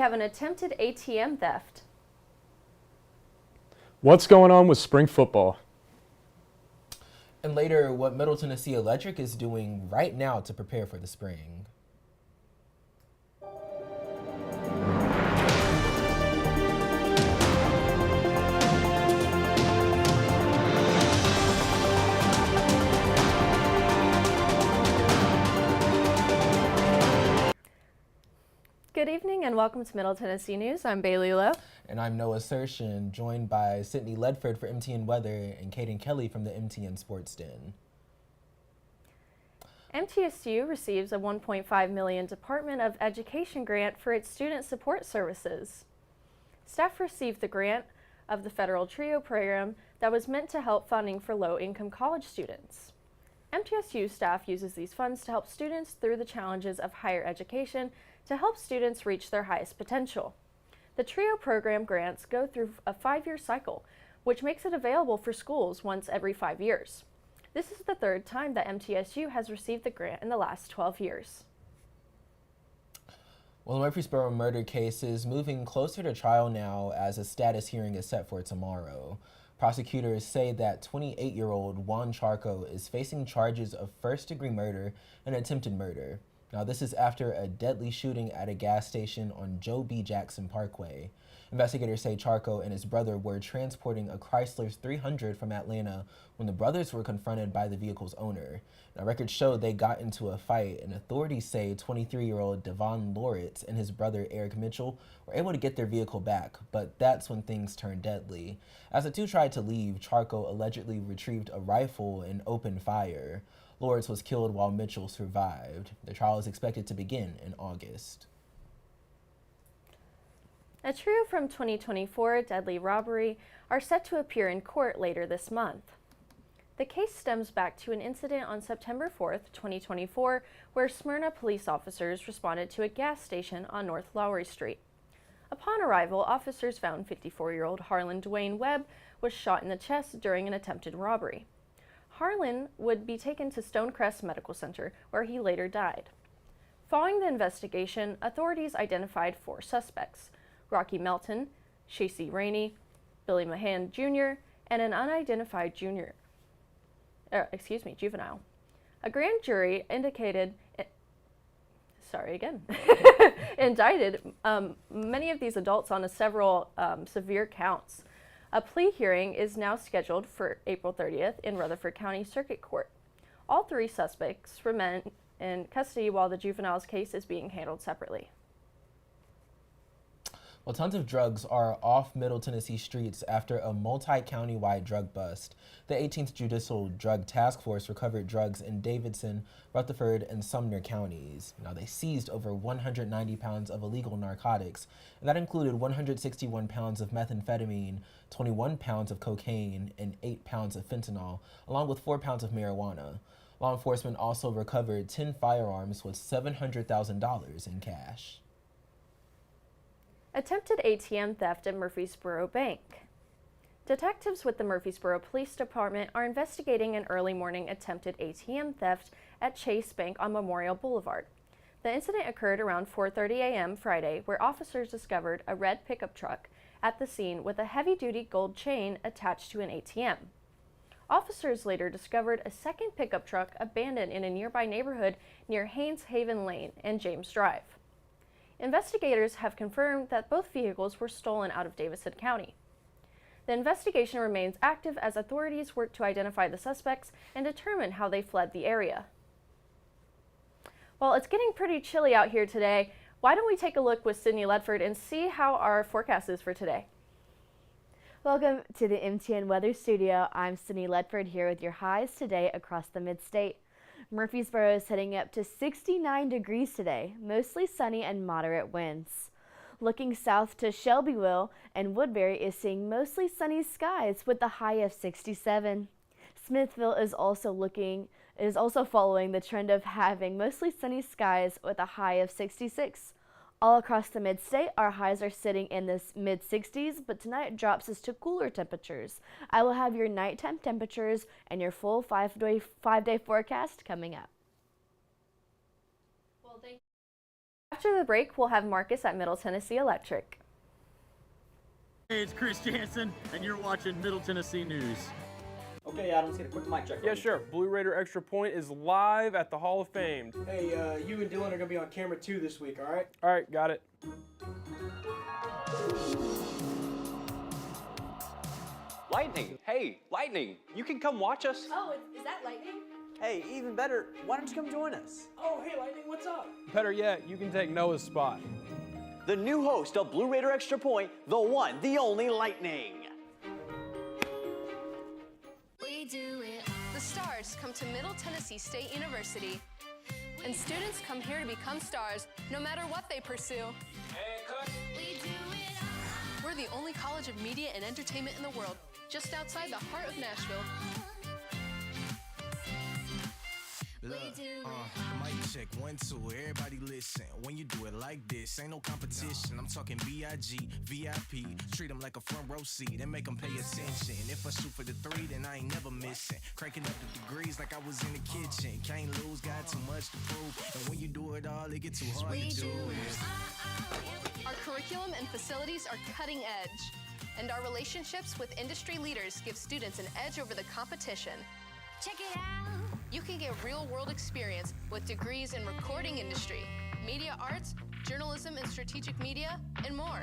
have an attempted ATM theft. What's going on with spring football? And later, what Middle Tennessee Electric is doing right now to prepare for the spring. Good evening and welcome to Middle Tennessee News. I'm Bailey Lowe. And I'm Noah Sershin, joined by Sydney Ledford for MTN Weather and Caden Kelly from the MTN Sports Den. MTSU receives a $1.5 million Department of Education grant for its student support services. Staff received the grant of the federal TRIO program that was meant to help funding for low-income college students. MTSU staff uses these funds to help students through the challenges of higher education to help students reach their highest potential. The TRIO program grants go through a 5-year cycle, which makes it available for schools once every 5 years. This is the third time that MTSU has received the grant in the last 12 years. Well, the Murfreesboro murder case is moving closer to trial now as a status hearing is set for tomorrow. Prosecutors say that 28-year-old Juan Charco is facing charges of first-degree murder and attempted murder. Now, this is after a deadly shooting at a gas station on Joe B. Jackson Parkway. Investigators say Charco and his brother were transporting a Chrysler 300 from Atlanta when the brothers were confronted by the vehicle's owner. Now, records show they got into a fight, and authorities say 23-year-old Devon Loritz and his brother Eric Mitchell were able to get their vehicle back, but that's when things turned deadly. As the two tried to leave, Charco allegedly retrieved a rifle and opened fire. Loritz was killed while Mitchell survived. The trial is expected to begin in August. A trio from 2024 deadly robbery are set to appear in court later this month. The case stems back to an incident on September 4th, 2024, where Smyrna police officers responded to a gas station on North Lowry Street. Upon arrival, officers found 54-year-old Harlan Dwayne Webb was shot in the chest during an attempted robbery. Harlan would be taken to Stonecrest Medical Center, where he later died. Following the investigation, authorities identified 4 suspects: Rocky Melton, Shacey Rainey, Billy Mahan Jr., and an unidentified juvenile. A grand jury indicted indicted many of these adults on several severe counts. A plea hearing is now scheduled for April 30th in Rutherford County Circuit Court. All 3 suspects remain in custody while the juvenile's case is being handled separately. Well, tons of drugs are off Middle Tennessee streets after a multi-county-wide drug bust. The 18th Judicial Drug Task Force recovered drugs in Davidson, Rutherford, and Sumner counties. Now, they seized over 190 pounds of illegal narcotics, and that included 161 pounds of methamphetamine, 21 pounds of cocaine, and 8 pounds of fentanyl, along with 4 pounds of marijuana. Law enforcement also recovered 10 firearms with $700,000 in cash. Attempted ATM theft at Murfreesboro Bank. Detectives with the Murfreesboro Police Department are investigating an early morning attempted ATM theft at Chase Bank on Memorial Boulevard. The incident occurred around 4:30 a.m. Friday, where officers discovered a red pickup truck at the scene with a heavy-duty gold chain attached to an ATM. Officers later discovered a second pickup truck abandoned in a nearby neighborhood near Haynes Haven Lane and James Drive. Investigators have confirmed that both vehicles were stolen out of Davidson County. The investigation remains active as authorities work to identify the suspects and determine how they fled the area. Well, it's getting pretty chilly out here today. Why don't we take a look with Sydney Ledford and see how our forecast is for today? Welcome to the MTN Weather Studio. I'm Sydney Ledford here with your highs today across the mid-state. Murfreesboro is heading up to 69 degrees today, mostly sunny and moderate winds. Looking south to Shelbyville and Woodbury is seeing mostly sunny skies with a high of 67. Smithville is also following the trend of having mostly sunny skies with a high of 66. All across the mid-state, our highs are sitting in the mid-60s, but tonight drops us to cooler temperatures. I will have your nighttime temperatures and your full five-day forecast coming up. Well, thank After the break, we'll have Marcus at Middle Tennessee Electric. Hey, it's Chris Jansen, and you're watching Middle Tennessee News. Okay, Adam, let's get a quick mic check. Yeah, sure. Blue Raider Extra Point is live at the Hall of Fame. Hey, you and Dylan are gonna be on camera too this week, all right? All right, got it. Lightning. Hey, Lightning. You can come watch us. Oh, is that lightning? Hey, even better, why don't you come join us? Oh, hey, Lightning, what's up? Better yet, you can take Noah's spot. The new host of Blue Raider Extra Point, the one, the only Lightning. We do it. The stars come to Middle Tennessee State University, and students come here to become stars no matter what they pursue. We do it all. We're the only college of media and entertainment in the world, just outside the heart of Nashville. We do it. Mic check, 1, 2, everybody listen. When you do it like this, ain't no competition. I'm talking B.I.G., VIP. Treat them like a front row seat and make them pay attention. If I shoot for the 3, then I ain't never missing. Cranking up the degrees like I was in the kitchen. Can't lose, got too much to prove. And when you do it all, it get too hard We to do do it it. Our curriculum and facilities are cutting edge, and our relationships with industry leaders give students an edge over the competition. Check it out. You can get real-world experience with degrees in recording industry, media arts, journalism and strategic media, and more.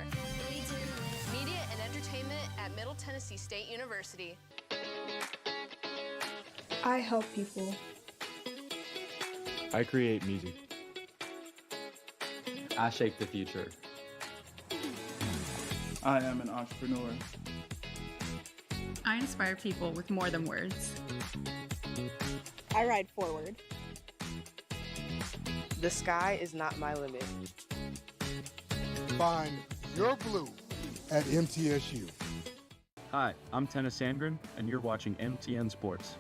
We do it. Media and entertainment at Middle Tennessee State University. I help people. I create music. I shape the future. I am an entrepreneur. I inspire people with more than words. I ride forward. The sky is not my limit. Find your blue at MTSU. Hi, I'm Tennis Sandgren, and you're watching MTN Sports.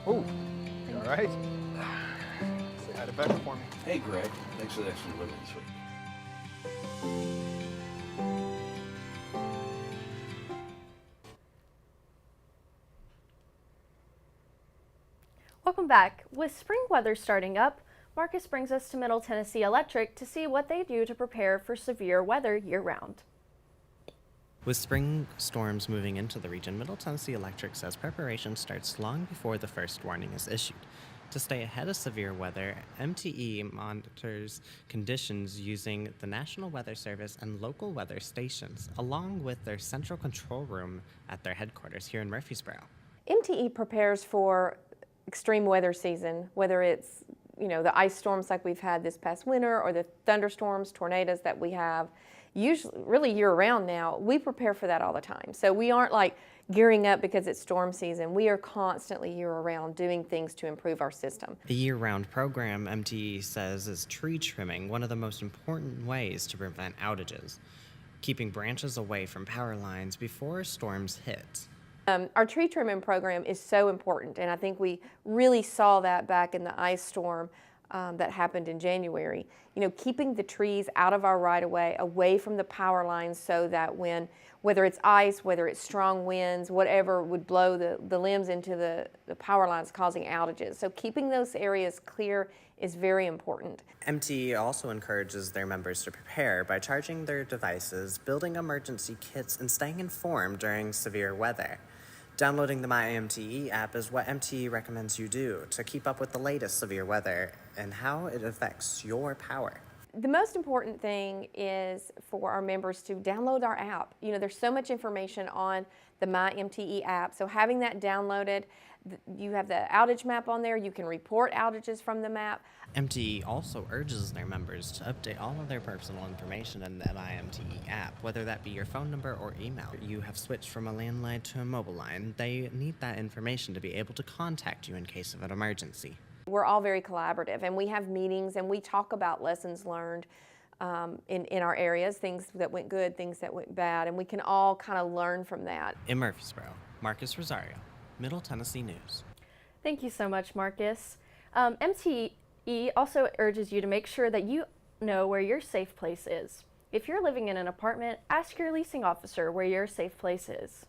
Oh, you all right? Say hi to Becca for me. Hey, Greg. Thanks for the extra delivery this week. Welcome back. With spring weather starting up, Marcus brings us to Middle Tennessee Electric to see what they do to prepare for severe weather year-round. With spring storms moving into the region, Middle Tennessee Electric says preparation starts long before the first warning is issued. To stay ahead of severe weather, MTE monitors conditions using the National Weather Service and local weather stations, along with their central control room at their headquarters here in Murfreesboro. MTE prepares for extreme weather season, whether it's the ice storms like we've had this past winter or the thunderstorms, tornadoes that we have usually really year-round now. We prepare for that all the time. So we aren't like gearing up because it's storm season. We are constantly year-round doing things to improve our system. The year-round program, MTE says, is tree trimming, one of the most important ways to prevent outages, keeping branches away from power lines before storms hit. Our tree trimming program is so important, and I think we really saw that back in the ice storm that happened in January. Keeping the trees out of our right-of-way, away from the power lines, so that whether it's ice, whether it's strong winds, whatever would blow the limbs into the power lines causing outages. So keeping those areas clear is very important. MTE also encourages their members to prepare by charging their devices, building emergency kits, and staying informed during severe weather. Downloading the MyMTE app is what MTE recommends you do to keep up with the latest severe weather and how it affects your power. The most important thing is for our members to download our app. There's so much information on the MyMTE app, so having that downloaded, you have the outage map on there, you can report outages from the map. MTE also urges their members to update all of their personal information in the MyMTE app, whether that be your phone number or email. You have switched from a landline to a mobile line. They need that information to be able to contact you in case of an emergency. We're all very collaborative, and we have meetings and we talk about lessons learned in our areas, things that went good, things that went bad, and we can all kind of learn from that. In Murfreesboro, Marcus Rosario, Middle Tennessee News. Thank you so much, Marcus. MTE also urges you to make sure that you know where your safe place is. If you're living in an apartment, ask your leasing officer where your safe place is.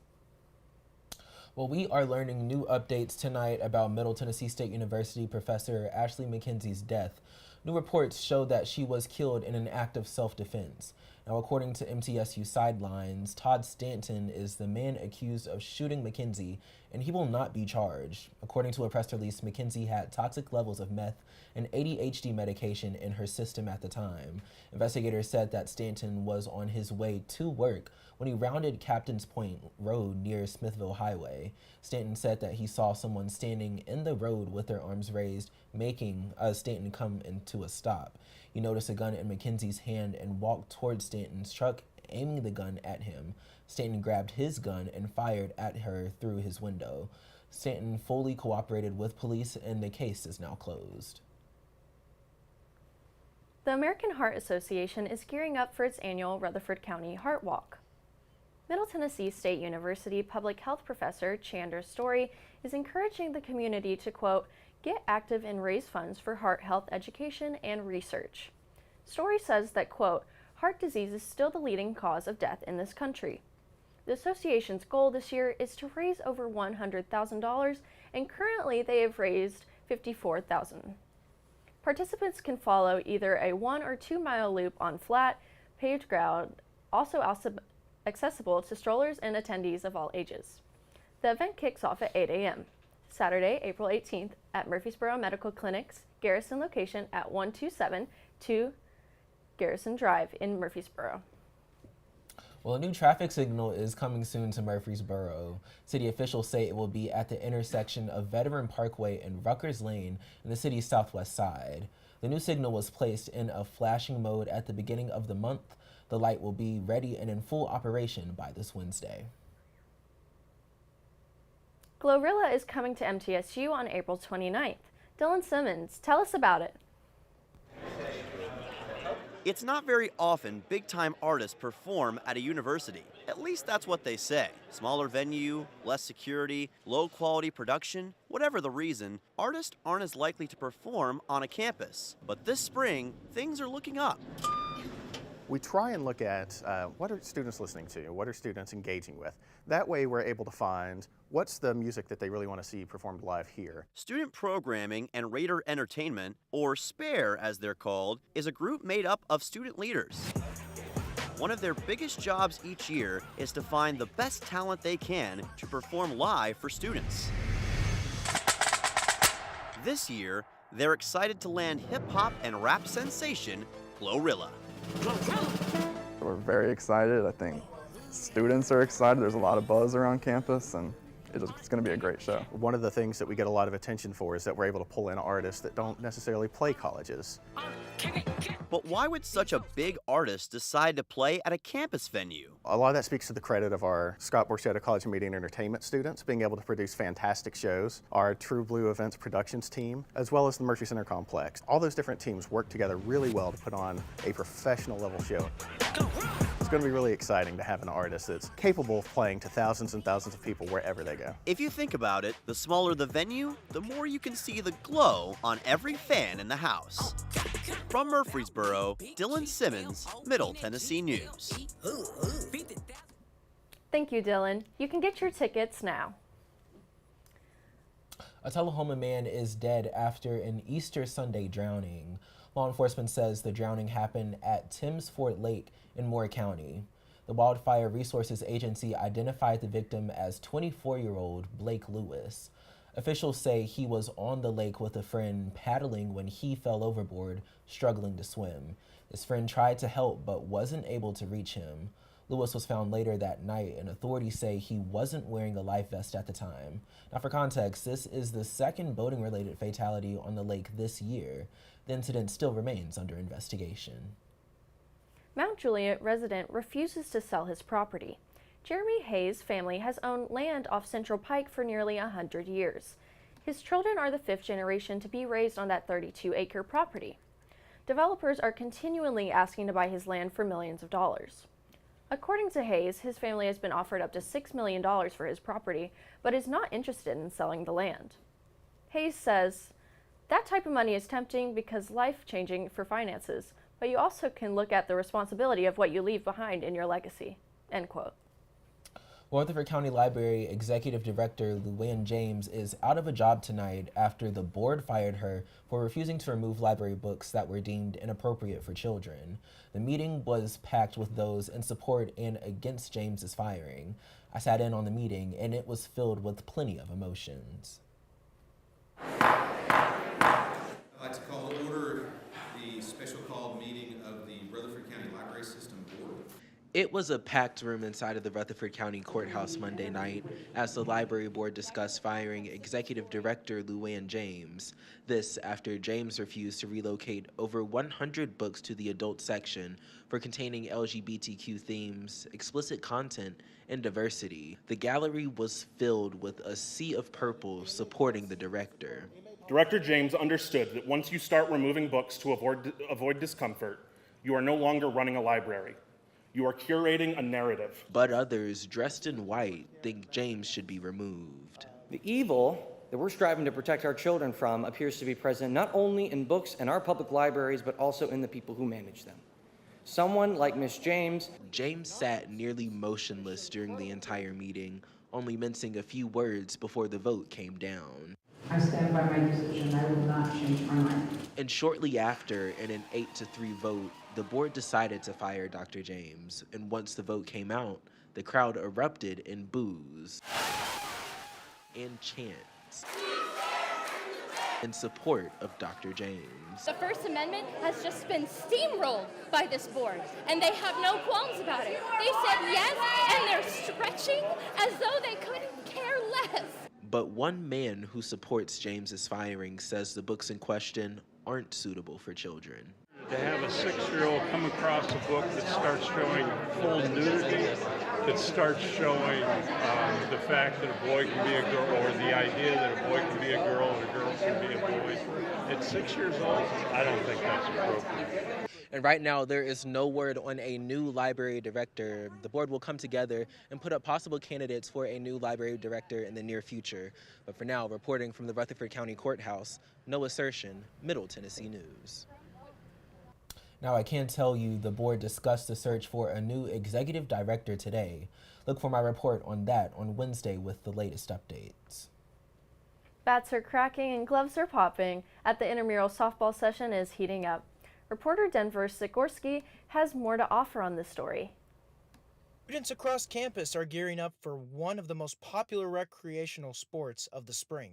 Well, we are learning new updates tonight about Middle Tennessee State University professor Ashley McKenzie's death. New reports show that she was killed in an act of self-defense. Now, according to MTSU Sidelines, Todd Stanton is the man accused of shooting McKenzie, and he will not be charged. According to a press release, McKenzie had toxic levels of meth and ADHD medication in her system at the time. Investigators said that Stanton was on his way to work when he rounded Captain's Point Road near Smithville Highway. Stanton said that he saw someone standing in the road with their arms raised, making Stanton come into a stop. He noticed a gun in McKenzie's hand and walked towards Stanton's truck, aiming the gun at him. Stanton grabbed his gun and fired at her through his window. Stanton fully cooperated with police, and the case is now closed. The American Heart Association is gearing up for its annual Rutherford County Heart Walk. Middle Tennessee State University public health professor Chandra Story is encouraging the community to, quote, get active and raise funds for heart health education and research. Story says that, quote, heart disease is still the leading cause of death in this country. The association's goal this year is to raise over $100,000, and currently they have raised $54,000. Participants can follow either a 1 or 2 mile loop on flat, paved ground, also accessible to strollers and attendees of all ages. The event kicks off at 8 a.m. Saturday, April 18th at Murfreesboro Medical Clinic's Garrison location at 1272 Garrison Drive in Murfreesboro. Well, a new traffic signal is coming soon to Murfreesboro. City officials say it will be at the intersection of Veteran Parkway and Ruckers Lane in the city's southwest side. The new signal was placed in a flashing mode at the beginning of the month. The light will be ready and in full operation by this Wednesday. Glorilla is coming to MTSU on April 29th. Dylan Simmons, tell us about it. It's not very often big-time artists perform at a university. At least that's what they say. Smaller venue, less security, low-quality production. Whatever the reason, artists aren't as likely to perform on a campus. But this spring, things are looking up. We try and look at what are students listening to, what are students engaging with. That way we're able to find what's the music that they really want to see performed live here. Student Programming and Raider Entertainment, or SPARE as they're called, is a group made up of student leaders. One of their biggest jobs each year is to find the best talent they can to perform live for students. This year, they're excited to land hip-hop and rap sensation Glorilla. We're very excited. I think students are excited. There's a lot of buzz around campus, and it's going to be a great show. One of the things that we get a lot of attention for is that we're able to pull in artists that don't necessarily play colleges. But why would such a big artist decide to play at a campus venue? A lot of that speaks to the credit of our Scott Borchetta College of Media and Entertainment students being able to produce fantastic shows, our True Blue Events productions team, as well as the Murphy Center Complex. All those different teams work together really well to put on a professional level show. It's going to be really exciting to have an artist that's capable of playing to thousands and thousands of people wherever they go. If you think about it, the smaller the venue, the more you can see the glow on every fan in the house. From Murfreesboro, Dylan Simmons, Middle Tennessee News. Thank you, Dylan. You can get your tickets now. A Tullahoma man is dead after an Easter Sunday drowning. Law enforcement says the drowning happened at Timms Fort Lake in Moore County. The Wildfire Resources Agency identified the victim as 24-year-old Blake Lewis. Officials say he was on the lake with a friend paddling when he fell overboard, struggling to swim. His friend tried to help but wasn't able to reach him. Lewis was found later that night, and authorities say he wasn't wearing a life vest at the time. Now, for context, this is the second boating-related fatality on the lake this year. The incident still remains under investigation. Mount Juliet resident refuses to sell his property. Jeremy Hayes' family has owned land off Central Pike for nearly 100 years. His children are the 5th generation to be raised on that 32-acre property. Developers are continually asking to buy his land for millions of dollars. According to Hayes, his family has been offered up to $6 million for his property, but is not interested in selling the land. Hayes says, "That type of money is tempting because life-changing for finances, but you also can look at the responsibility of what you leave behind in your legacy, end quote. Rutherford County Library Executive Director Luann James is out of a job tonight after the board fired her for refusing to remove library books that were deemed inappropriate for children. The meeting was packed with those in support and against James's firing. I sat in on the meeting and it was filled with plenty of emotions. I'd like to call to order the special called meeting of the Rutherford County Library System Board. It was a packed room inside of the Rutherford County Courthouse Monday night as the library board discussed firing Executive Director Luann James. This after James refused to relocate over 100 books to the adult section for containing LGBTQ themes, explicit content, and diversity. The gallery was filled with a sea of purple supporting the director. Director James understood that once you start removing books to avoid discomfort, you are no longer running a library. You are curating a narrative. But others, dressed in white, think James should be removed. The evil that we're striving to protect our children from appears to be present not only in books in our public libraries, but also in the people who manage them. Someone like Miss James. James sat nearly motionless during the entire meeting, only mincing a few words before the vote came down. I stand by my decision. I will not change my mind. And shortly after, in an 8-3 vote, the board decided to fire Dr. James. And once the vote came out, the crowd erupted in boos and chants in support of Dr. James. The First Amendment has just been steamrolled by this board, and they have no qualms about it. They said yes, and they're stretching as though they couldn't care less. But one man who supports James's firing says the books in question aren't suitable for children. To have a 6-year-old come across a book that starts showing full nudity, that starts showing the fact that a boy can be a girl, or the idea that a boy can be a girl and a girl can be a boy, at 6 years old, I don't think that's appropriate. And right now, there is no word on a new library director. The board will come together and put up possible candidates for a new library director in the near future. But for now, reporting from the Rutherford County Courthouse, Noah Sershin, Middle Tennessee News. Now, I can tell you the board discussed the search for a new executive director today. Look for my report on that on Wednesday with the latest updates. Bats are cracking and gloves are popping. At the intramural softball session is heating up. Reporter Denver Sikorsky has more to offer on this story. Students across campus are gearing up for one of the most popular recreational sports of the spring.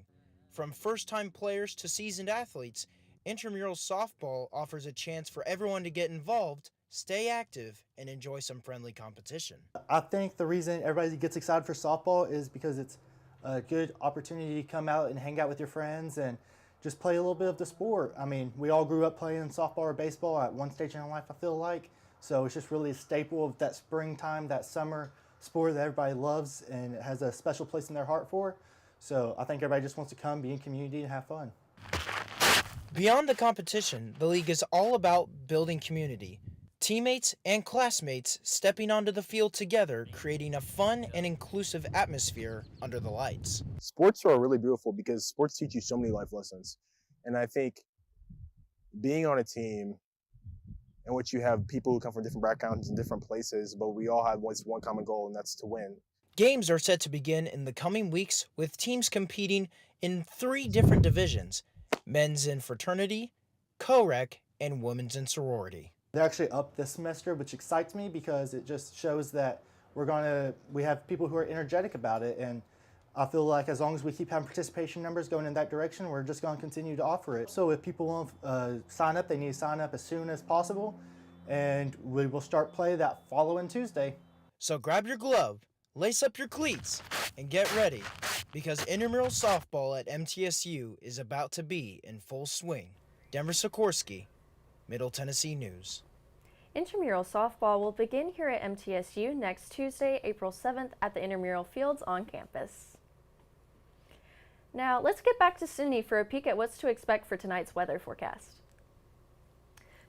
From first-time players to seasoned athletes, intramural softball offers a chance for everyone to get involved, stay active, and enjoy some friendly competition. I think the reason everybody gets excited for softball is because it's a good opportunity to come out and hang out with your friends and just play a little bit of the sport. I mean, we all grew up playing softball or baseball at one stage in our life, I feel like. So it's just really a staple of that springtime, that summer sport that everybody loves and it has a special place in their heart for. So I think everybody just wants to come, be in community, and have fun. Beyond the competition, the league is all about building community. Teammates and classmates stepping onto the field together, creating a fun and inclusive atmosphere under the lights. Sports are really beautiful because sports teach you so many life lessons. And I think being on a team in which you have people who come from different backgrounds and different places, but we all have one common goal, and that's to win. Games are set to begin in the coming weeks with teams competing in 3 different divisions: men's in fraternity, co-rec, and women's in sorority. They're actually up this semester, which excites me because it just shows that we have people who are energetic about it, and I feel like as long as we keep having participation numbers going in that direction, we're just going to continue to offer it. So if people want to sign up, they need to sign up as soon as possible, and we will start play that following Tuesday. So grab your glove, lace up your cleats, and get ready, because intramural softball at MTSU is about to be in full swing. Denver Sikorsky, Middle Tennessee News. Intramural softball will begin here at MTSU next Tuesday, April 7th at the intramural fields on campus. Now, let's get back to Sydney for a peek at what's to expect for tonight's weather forecast.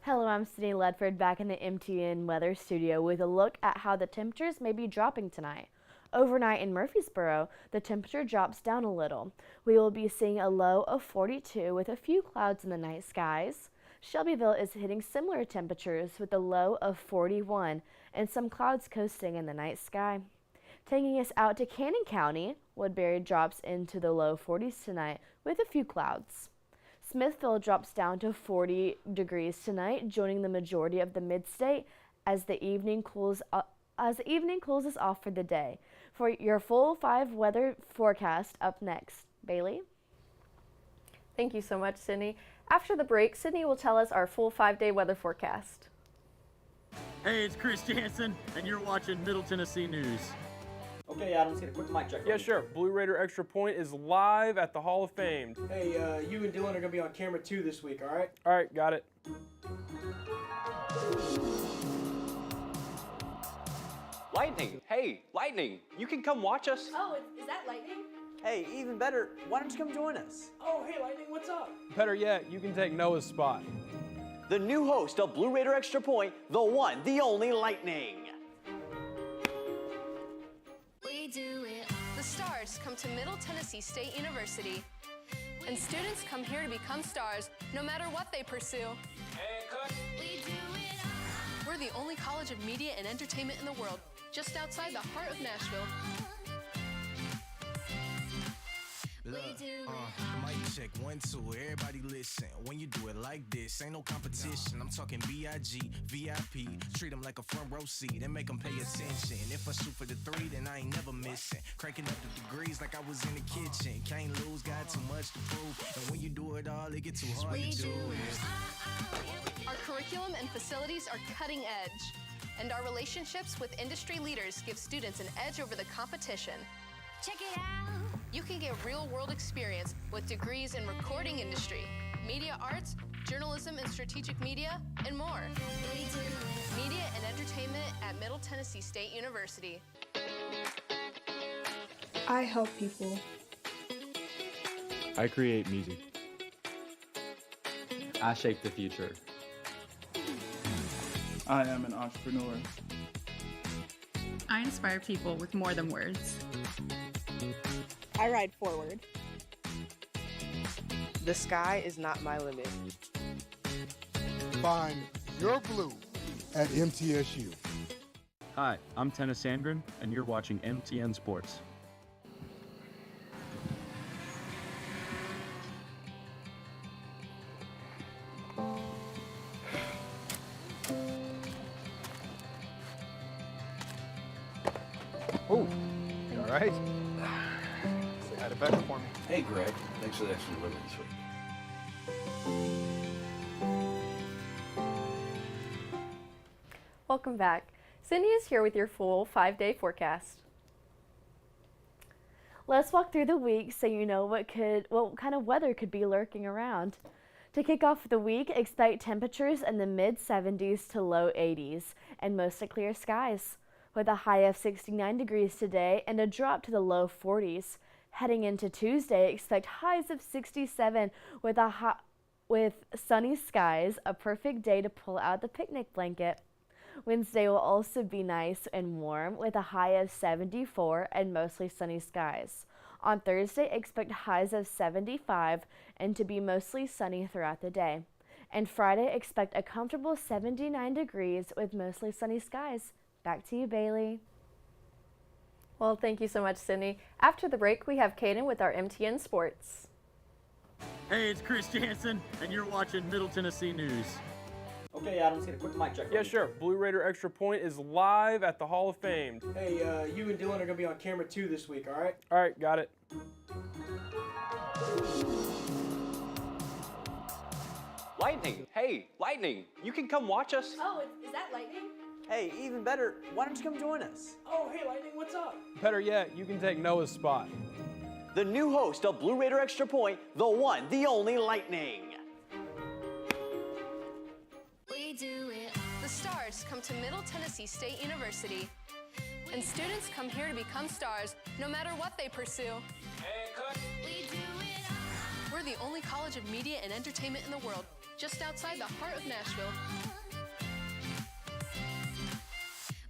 Hello, I'm Sydney Ledford back in the MTN weather studio with a look at how the temperatures may be dropping tonight. Overnight in Murfreesboro, the temperature drops down a little. We will be seeing a low of 42 with a few clouds in the night skies. Shelbyville is hitting similar temperatures with a low of 41 and some clouds coasting in the night sky. Taking us out to Cannon County, Woodbury drops into the low 40s tonight with a few clouds. Smithville drops down to 40 degrees tonight, joining the majority of the mid-state as the evening cools us off for the day. For your full 5 weather forecast up next, Bailey. Thank you so much, Sydney. After the break, Sydney will tell us our full 5-day weather forecast. Hey, it's Chris Jansen, and you're watching Middle Tennessee News. Okay, Adam, let's get a quick mic check. Yeah, sure. Blue Raider Extra Point is live at the Hall of Fame. Hey, you and Dylan are gonna be on camera 2 this week, all right? All right, got it. Lightning! Hey, Lightning! You can come watch us. Oh, is that lightning? Hey, even better, why don't you come join us? Oh, hey, Lightning, what's up? Better yet, you can take Noah's spot. The new host of Blue Raider Extra Point, the one, the only Lightning. We do it. The stars come to Middle Tennessee State University, and students come here to become stars, no matter what they pursue. We do it all. We're the only college of media and entertainment in the world, just outside the heart of Nashville. Look, mic check 1, 2, everybody listen. When you do it like this, ain't no competition. I'm talking B.I.G., VIP. Treat them like a front row seat and make them pay attention. If I shoot for the 3, then I ain't never missing. Cranking up the degrees like I was in the kitchen. Can't lose, got too much to prove. And when you do it all, it get too hard to do it. Our curriculum and facilities are cutting edge, and our relationships with industry leaders give students an edge over the competition. Check it out. You can get real-world experience with degrees in recording industry, media arts, journalism and strategic media, and more. Media and entertainment at Middle Tennessee State University. I help people. I create music. I shape the future. I am an entrepreneur. I inspire people with more than words. I ride forward. The sky is not my limit. Find your blue at MTSU. Hi, I'm Tennis Sandgren, and you're watching MTN Sports. Oh, you all right? Say hi to Becca for me. Hey, Greg. Thanks for the extra delivery this week. Welcome back. Sydney is here with your full 5-day forecast. Let's walk through the week so you know what kind of weather could be lurking around. To kick off the week, expect temperatures in the mid-70s to low 80s and mostly clear skies, with a high of 69 degrees today and a drop to the low 40s. Heading into Tuesday, expect highs of 67 with sunny skies, a perfect day to pull out the picnic blanket. Wednesday will also be nice and warm with a high of 74 and mostly sunny skies. On Thursday, expect highs of 75 and to be mostly sunny throughout the day. And Friday, expect a comfortable 79 degrees with mostly sunny skies. Back to you, Bailey. Well, thank you so much, Sydney. After the break, we have Caden with our MTN Sports. Hey, it's Chris Jansen, and you're watching Middle Tennessee News. Okay, Adam, let's get a quick mic check. Yeah, sure. Blue Raider Extra Point is live at the Hall of Fame. Hey, you and Dylan are gonna be on camera 2 this week, all right? All right, got it. Lightning! Hey, Lightning! You can come watch us. Oh, is that lightning? Hey, even better, why don't you come join us? Oh, hey, Lightning, what's up? Better yet, you can take Noah's spot. The new host of Blue Raider Extra Point, the one, the only Lightning. We do it. The stars come to Middle Tennessee State University, and students come here to become stars, no matter what they pursue. We do it all. We're the only college of media and entertainment in the world, just outside the heart of Nashville.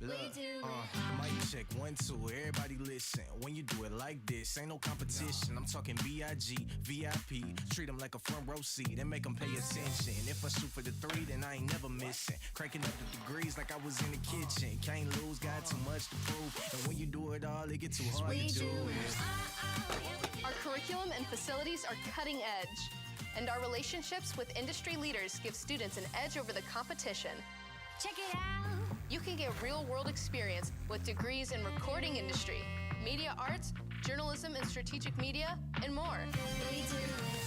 Mic check, 1, 2, everybody listen. When you do it like this, ain't no competition. I'm talking B.I.G., VIP. Treat them like a front row seat and make them pay attention. If I shoot for the 3, then I ain't never missing. Cranking up the degrees like I was in the kitchen. Can't lose, got too much to prove. And when you do it all, it get too hard to do it. Our curriculum and facilities are cutting edge, and our relationships with industry leaders give students an edge over the competition. Check it out! You can get real-world experience with degrees in recording industry, media arts, journalism and strategic media, and more.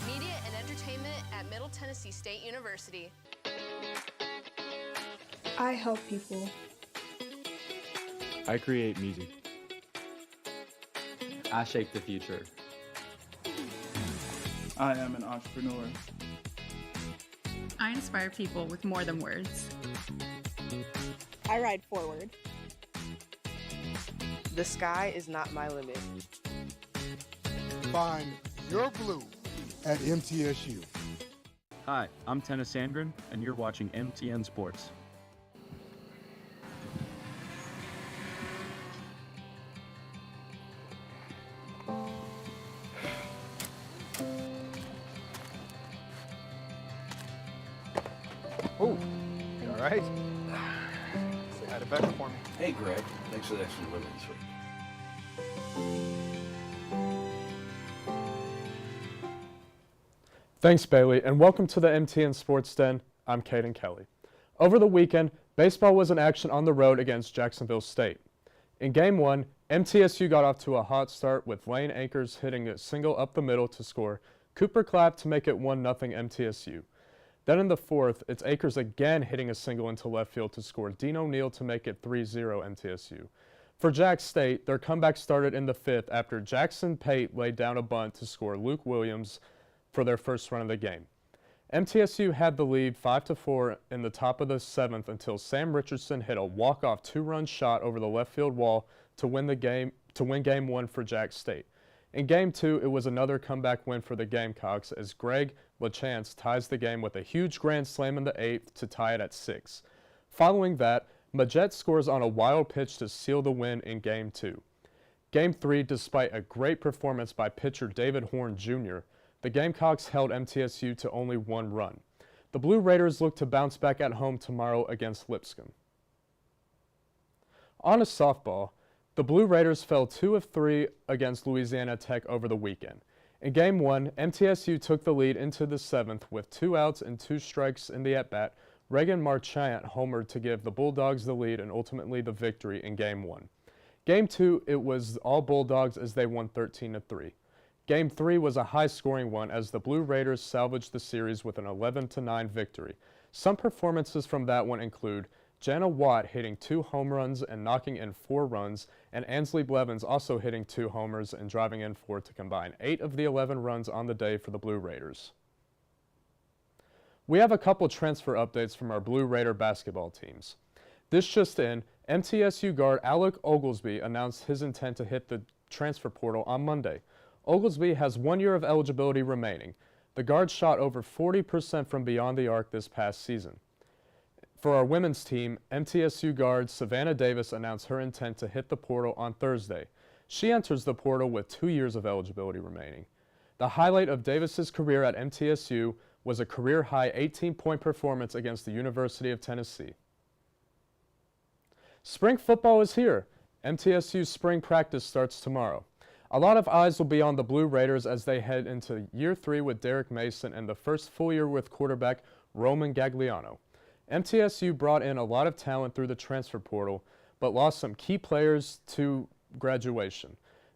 Media and entertainment at Middle Tennessee State University. I help people. I create music. I shape the future. I am an entrepreneur. I inspire people with more than words. I ride forward. The sky is not my limit. Find your blue at MTSU. Hi, I'm Tennis Sandgren, and you're watching MTN Sports. Oh, you all right? Say hi to Becca for me. Hey, Greg. Thanks for the extra delivery this week. Thanks, Bailey, and welcome to the MTN Sports Den. I'm Caden Kelly. Over the weekend, baseball was in action on the road against Jacksonville State. In Game 1, MTSU got off to a hot start with Lane Akers hitting a single up the middle to score, Cooper Clapp to make it 1-0 MTSU. Then in the fourth, it's Akers again hitting a single into left field to score Dean O'Neill to make it 3-0 MTSU. For Jack State, their comeback started in the fifth after Jackson Pate laid down a bunt to score Luke Williams for their first run of the game. MTSU had the lead 5-4 in the top of the seventh until Sam Richardson hit a walk-off 2-run shot over the left field wall to win Game 1 for Jack State. In Game 2, it was another comeback win for the Gamecocks as Greg LaChance ties the game with a huge grand slam in the eighth to tie it at 6. Following that, Majette scores on a wild pitch to seal the win in Game 2. Game 3, despite a great performance by pitcher David Horn Jr., the Gamecocks held MTSU to only 1 run. The Blue Raiders look to bounce back at home tomorrow against Lipscomb. On to softball, the Blue Raiders fell 2 of 3 against Louisiana Tech over the weekend. In Game 1, MTSU took the lead into the seventh with 2 outs and 2 strikes in the at-bat. Reagan Marchant homered to give the Bulldogs the lead and ultimately the victory in Game 1. Game 2, it was all Bulldogs as they won 13-3. Game 3 was a high-scoring one as the Blue Raiders salvaged the series with an 11-9 victory. Some performances from that one include Jana Watt hitting 2 home runs and knocking in 4 runs, and Ansley Blevins also hitting 2 homers and driving in 4 to combine 8 of the 11 runs on the day for the Blue Raiders. We have a couple transfer updates from our Blue Raider basketball teams. This just in, MTSU guard Alec Oglesby announced his intent to hit the transfer portal on Monday. Oglesby has 1 year of eligibility remaining. The guard shot over 40% from beyond the arc this past season. For our women's team, MTSU guard Savannah Davis announced her intent to hit the portal on Thursday. She enters the portal with 2 years of eligibility remaining. The highlight of Davis's career at MTSU was a career-high 18-point performance against the University of Tennessee. Spring football is here. MTSU's spring practice starts tomorrow. A lot of eyes will be on the Blue Raiders as they head into year 3 with Derek Mason and the first full year with quarterback Roman Gagliano. MTSU brought in a lot of talent through the transfer portal, but lost some key players to graduation.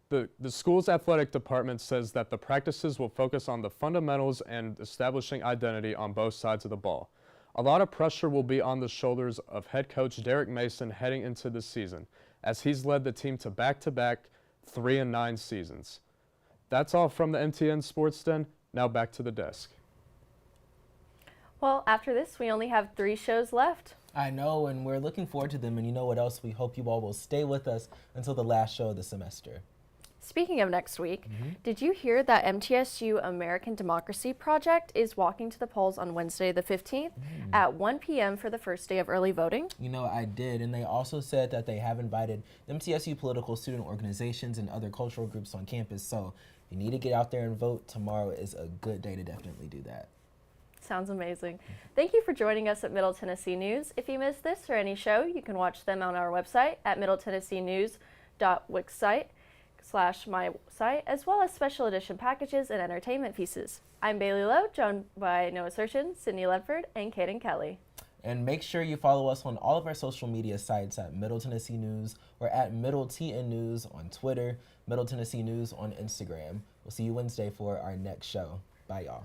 The school's athletic department says that the practices will focus on the fundamentals and establishing identity on both sides of the ball. A lot of pressure will be on the shoulders of head coach Derek Mason heading into the season, as he's led the team to back-to-back 3-9 seasons. That's all from the MTN Sports Den. Now back to the desk. Well, after this, we only have 3 shows left. I know, and we're looking forward to them. And you know what else? We hope you all will stay with us until the last show of the semester. Speaking of next week, did you hear that MTSU American Democracy Project is walking to the polls on Wednesday the 15th at 1 p.m. for the first day of early voting? You know, I did, and they also said that they have invited MTSU political student organizations and other cultural groups on campus, so if you need to get out there and vote, tomorrow is a good day to definitely do that. Sounds amazing. Thank you for joining us at Middle Tennessee News. If you missed this or any show, you can watch them on our website at middletennesseenews.wixsite/my site, as well as special edition packages and entertainment pieces. I'm Bailey Lowe, joined by Noah Sershin, Sydney Ledford, and Kaden Kelly. And make sure you follow us on all of our social media sites at Middle Tennessee News or at Middle TN News on Twitter, Middle Tennessee News on Instagram. We'll see you Wednesday for our next show. Bye, y'all.